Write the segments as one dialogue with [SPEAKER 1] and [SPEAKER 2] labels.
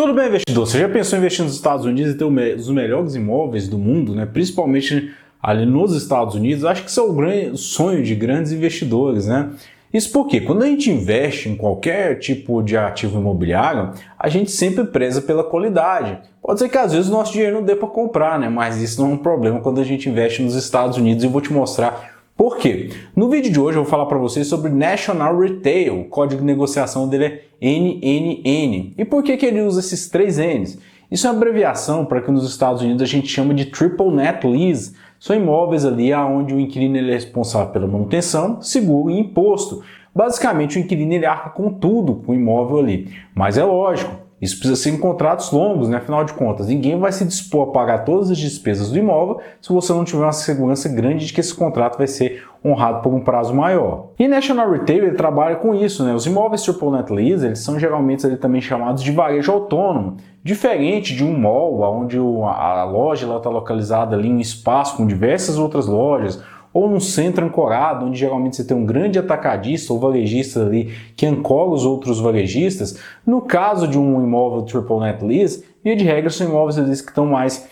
[SPEAKER 1] Tudo bem, investidor? Você já pensou em investir nos Estados Unidos e ter os melhores imóveis do mundo, né? Principalmente ali nos Estados Unidos? Acho que isso é o grande sonho de grandes investidores, né? Isso porque quando a gente investe em qualquer tipo de ativo imobiliário, a gente sempre preza pela qualidade. Pode ser que às vezes o nosso dinheiro não dê para comprar, né? Mas isso não é um problema quando a gente investe nos Estados Unidos e eu vou te mostrar por quê. No vídeo de hoje eu vou falar para vocês sobre National Retail, o código de negociação dele é NNN. E por que ele usa esses 3 N's? Isso é uma abreviação para que nos Estados Unidos a gente chama de Triple Net Lease. São imóveis ali onde o inquilino ele é responsável pela manutenção, seguro e imposto. Basicamente o inquilino ele arca com tudo com o imóvel ali. Mas é lógico, isso precisa ser em contratos longos, né? Afinal de contas, ninguém vai se dispor a pagar todas as despesas do imóvel se você não tiver uma segurança grande de que esse contrato vai ser honrado por um prazo maior. E National Retail ele trabalha com isso, né? Os imóveis Triple Net Lease eles são geralmente ali também chamados de varejo autônomo, diferente de um mall, onde a loja está localizada ali em um espaço com diversas outras lojas, ou num centro ancorado, onde geralmente você tem um grande atacadista ou varejista ali que ancora os outros varejistas. No caso de um imóvel Triple Net Lease, via de regra são imóveis ali que estão mais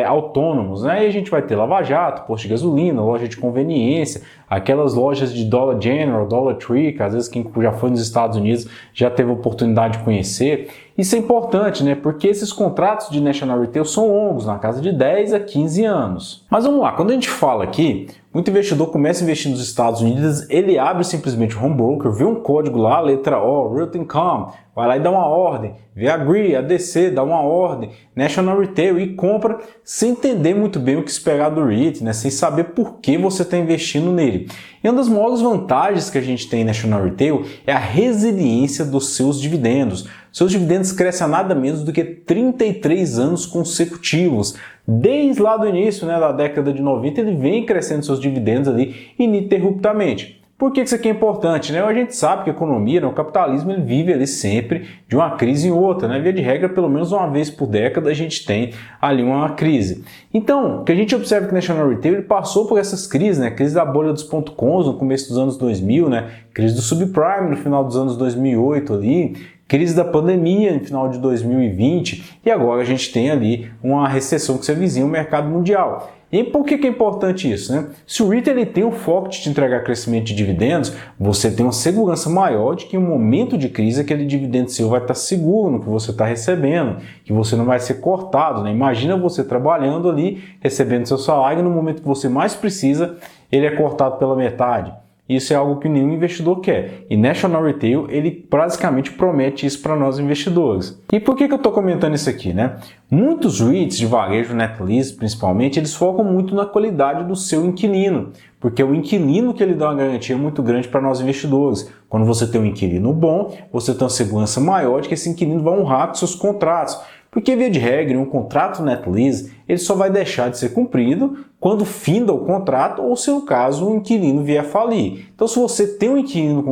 [SPEAKER 1] autônomos, né? E a gente vai ter lava-jato, posto de gasolina, loja de conveniência, aquelas lojas de Dollar General, Dollar Tree, que às vezes quem já foi nos Estados Unidos já teve a oportunidade de conhecer. Isso é importante, né? Porque esses contratos de National Retail são longos, na casa de 10 a 15 anos. Mas vamos lá, quando a gente fala aqui, muito investidor começa a investir nos Estados Unidos, ele abre simplesmente o home broker, vê um código lá, letra O, Real Income, vai lá e dá uma ordem, vê Agree, ADC, dá uma ordem, National Retail e compra sem entender muito bem o que esperar do REIT, né? Sem saber por que você está investindo nele. E uma das maiores vantagens que a gente tem em National Retail é a resiliência dos seus dividendos. Seus dividendos crescem a nada menos do que 33 anos consecutivos. Desde lá do início, né, da década de 90, ele vem crescendo seus dividendos ali ininterruptamente. Por que isso aqui é importante? Né? A gente sabe que a economia, né, o capitalismo, ele vive ali sempre de uma crise em outra. Né? Via de regra, pelo menos uma vez por década, a gente tem ali uma crise. Então, o que a gente observa que o National Retail ele passou por essas crises, né? Crise da bolha dos .coms no começo dos anos 2000, né? Crise do subprime no final dos anos 2008 ali, crise da pandemia no final de 2020 e agora a gente tem ali uma recessão que se avizinha no mercado mundial. E por que é importante isso, né? Se o REIT ele tem o foco de te entregar crescimento de dividendos, você tem uma segurança maior de que em um momento de crise aquele dividendo seu vai estar seguro no que você está recebendo, que você não vai ser cortado, né? Imagina você trabalhando ali, recebendo seu salário e no momento que você mais precisa, ele é cortado pela metade. Isso é algo que nenhum investidor quer. E National Retail, ele basicamente promete isso para nós investidores. E por que eu estou comentando isso aqui, né? Muitos REITs de varejo, net lease principalmente, eles focam muito na qualidade do seu inquilino. Porque é o inquilino que ele dá uma garantia muito grande para nós investidores. Quando você tem um inquilino bom, você tem uma segurança maior de que esse inquilino vai honrar com seus contratos. Porque, via de regra, um contrato net lease ele só vai deixar de ser cumprido quando finda o contrato ou, se no caso, o inquilino vier a falir. Então, se você tem um inquilino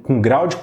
[SPEAKER 1] com grau de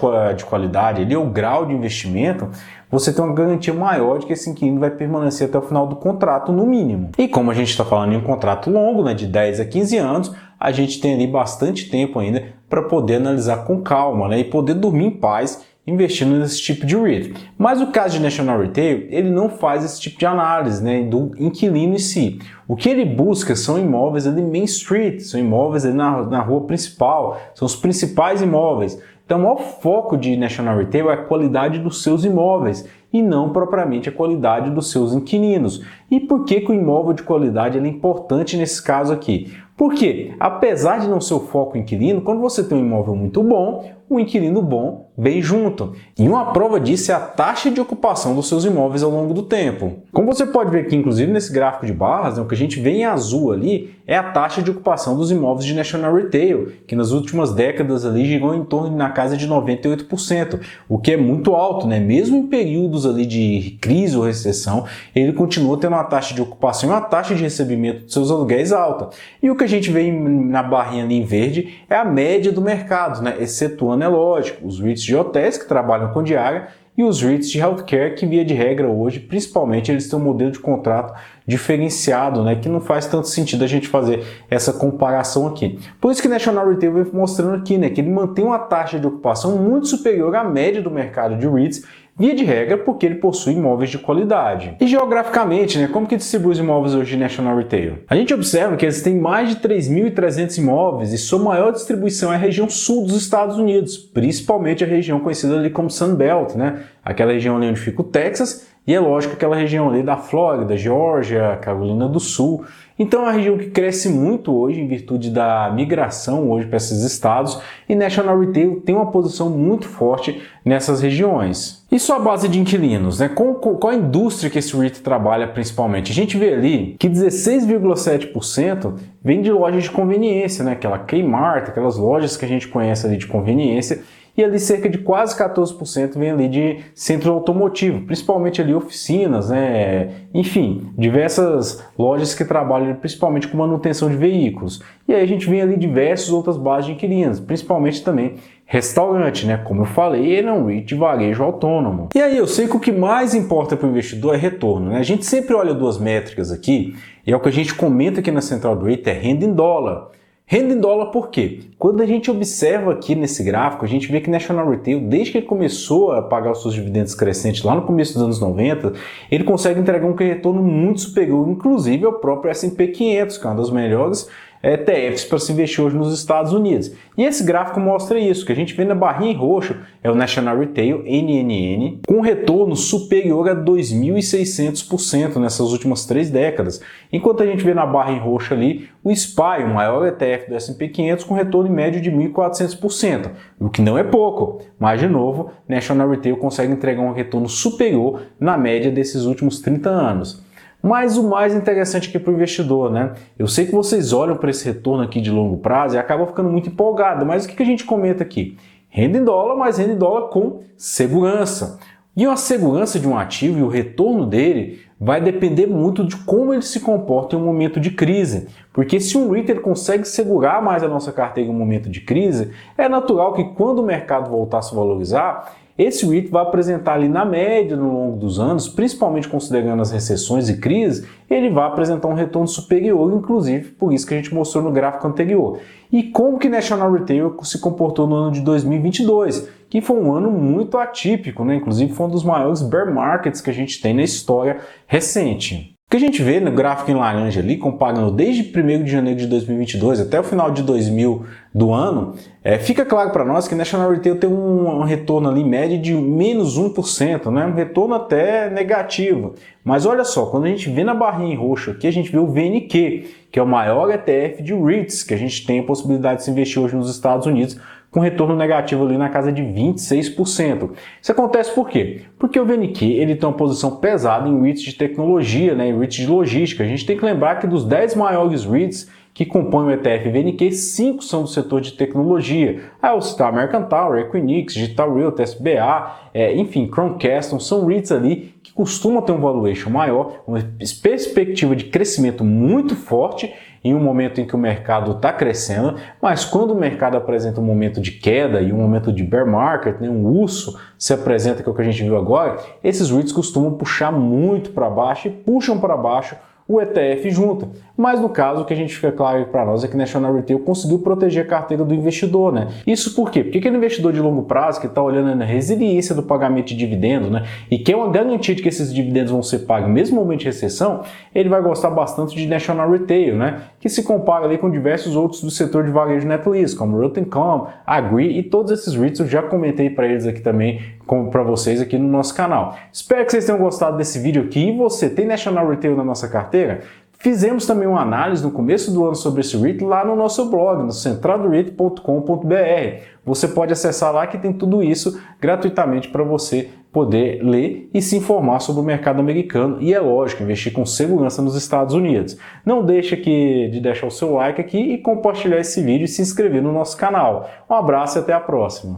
[SPEAKER 1] qualidade, ali, ou grau de investimento, você tem uma garantia maior de que esse inquilino vai permanecer até o final do contrato, no mínimo. E como a gente está falando em um contrato longo, né, de 10 a 15 anos, a gente tem ali bastante tempo ainda para poder analisar com calma, né, e poder dormir em paz investindo nesse tipo de REIT. Mas o caso de National Retail, ele não faz esse tipo de análise, né, do inquilino em si. O que ele busca são imóveis ali Main Street, são imóveis ali na rua principal, são os principais imóveis. Então o maior foco de National Retail é a qualidade dos seus imóveis e não propriamente a qualidade dos seus inquilinos. E por que o imóvel de qualidade é importante nesse caso aqui? Porque, apesar de não ser o foco inquilino, quando você tem um imóvel muito bom, um inquilino bom vem junto. E uma prova disso é a taxa de ocupação dos seus imóveis ao longo do tempo. Como você pode ver aqui, inclusive nesse gráfico de barras, né, o que a gente vê em azul ali é a taxa de ocupação dos imóveis de National Retail, que nas últimas décadas ali girou em torno na casa de 98%, o que é muito alto, né? Mesmo em períodos ali de crise ou recessão, ele continua tendo uma taxa de ocupação e uma taxa de recebimento de seus aluguéis alta. E o que a gente vê na barrinha ali em verde é a média do mercado, né? Excetuando, é lógico, os REITs de hotéis que trabalham com diária e os REITs de healthcare que, via de regra hoje, principalmente, eles têm um modelo de contrato diferenciado, né, que não faz tanto sentido a gente fazer essa comparação aqui. Por isso que National Retail vem mostrando aqui, né, que ele mantém uma taxa de ocupação muito superior à média do mercado de REITs, Via de regra, porque ele possui imóveis de qualidade. E geograficamente, né, como que distribui os imóveis hoje de National Retail? A gente observa que eles têm mais de 3.300 imóveis e sua maior distribuição é a região sul dos Estados Unidos, principalmente a região conhecida ali como Sun Belt, né? Aquela região ali onde fica o Texas e é lógico aquela região ali da Flórida, Geórgia, Carolina do Sul. Então é uma região que cresce muito hoje em virtude da migração hoje para esses estados e National Retail tem uma posição muito forte nessas regiões. E sua base de inquilinos, né? Qual a indústria que esse REIT trabalha principalmente? A gente vê ali que 16,7% vem de lojas de conveniência, né? Aquela Kmart, aquelas lojas que a gente conhece ali de conveniência. E ali cerca de quase 14% vem ali de centro automotivo, principalmente ali oficinas, né? Enfim, diversas lojas que trabalham principalmente com manutenção de veículos. E aí a gente vê ali diversas outras bases de inquilinos, principalmente também restaurante, né? Como eu falei, ele é um REIT de varejo autônomo. E aí eu sei que o que mais importa para o investidor é retorno, né? A gente sempre olha duas métricas aqui, e é o que a gente comenta aqui na Central do REIT, é renda em dólar. Renda em dólar por quê? Quando a gente observa aqui nesse gráfico, a gente vê que National Retail, desde que ele começou a pagar os seus dividendos crescentes lá no começo dos anos 90, ele consegue entregar um retorno muito superior, inclusive ao próprio S&P 500, que é uma das melhores ETFs para se investir hoje nos Estados Unidos. E esse gráfico mostra isso, que a gente vê na barrinha em roxo é o National Retail, NNN, com retorno superior a 2.600% nessas últimas 3 décadas. Enquanto a gente vê na barra em roxo ali o SPY, o maior ETF do S&P 500, com retorno em médio de 1.400%, o que não é pouco, mas de novo, National Retail consegue entregar um retorno superior na média desses últimos 30 anos. Mas o mais interessante aqui para o investidor, né? Eu sei que vocês olham para esse retorno aqui de longo prazo e acabam ficando muito empolgados, mas o que a gente comenta aqui? Renda em dólar, mas renda em dólar com segurança. E a segurança de um ativo e o retorno dele vai depender muito de como ele se comporta em um momento de crise. Porque se um REIT consegue segurar mais a nossa carteira em um momento de crise, é natural que quando o mercado voltar a se valorizar, esse REIT vai apresentar ali na média, no longo dos anos, principalmente considerando as recessões e crises, ele vai apresentar um retorno superior, inclusive por isso que a gente mostrou no gráfico anterior. E como que National Retail se comportou no ano de 2022, que foi um ano muito atípico, né? Inclusive foi um dos maiores bear markets que a gente tem na história recente. O que a gente vê no gráfico em laranja ali, comparando desde 1º de janeiro de 2022 até o final de 2000 do ano, fica claro para nós que National Retail tem um retorno ali em média de menos 1%, né? Um retorno até negativo. Mas olha só, quando a gente vê na barrinha em roxo aqui, a gente vê o VNQ, que é o maior ETF de REITs que a gente tem a possibilidade de se investir hoje nos Estados Unidos, com retorno negativo ali na casa de 26%. Isso acontece por quê? Porque o VNQ ele tem uma posição pesada em REITs de tecnologia, né, em REITs de logística. A gente tem que lembrar que dos 10 maiores REITs que compõem o ETF VNQ, 5 são do setor de tecnologia. O citar American Tower, Equinix, Digital Realty, SBA, enfim, Crown Castle, são REITs ali que costumam ter um valuation maior, uma perspectiva de crescimento muito forte em um momento em que o mercado está crescendo, mas quando o mercado apresenta um momento de queda e um momento de bear market, né, um urso se apresenta, que é o que a gente viu agora, esses REITs costumam puxar muito para baixo e puxam para baixo o ETF junto. Mas no caso, o que a gente fica claro para nós é que National Retail conseguiu proteger a carteira do investidor, né? Isso por quê? Porque aquele investidor de longo prazo que está olhando na resiliência do pagamento de dividendo, né? E quer uma garantia de que esses dividendos vão ser pagos mesmo no momento de recessão, ele vai gostar bastante de National Retail, né? Que se compara ali com diversos outros do setor de varejo net lease, como Realty.com, Agree e todos esses REITs eu já comentei para eles aqui também, para vocês aqui no nosso canal. Espero que vocês tenham gostado desse vídeo aqui. E você tem National Retail na nossa carteira? Fizemos também uma análise no começo do ano sobre esse REIT lá no nosso blog, no centraldoreit.com.br. Você pode acessar lá que tem tudo isso gratuitamente para você poder ler e se informar sobre o mercado americano e, é lógico, investir com segurança nos Estados Unidos. Não deixe de deixar o seu like aqui e compartilhar esse vídeo e se inscrever no nosso canal. Um abraço e até a próxima.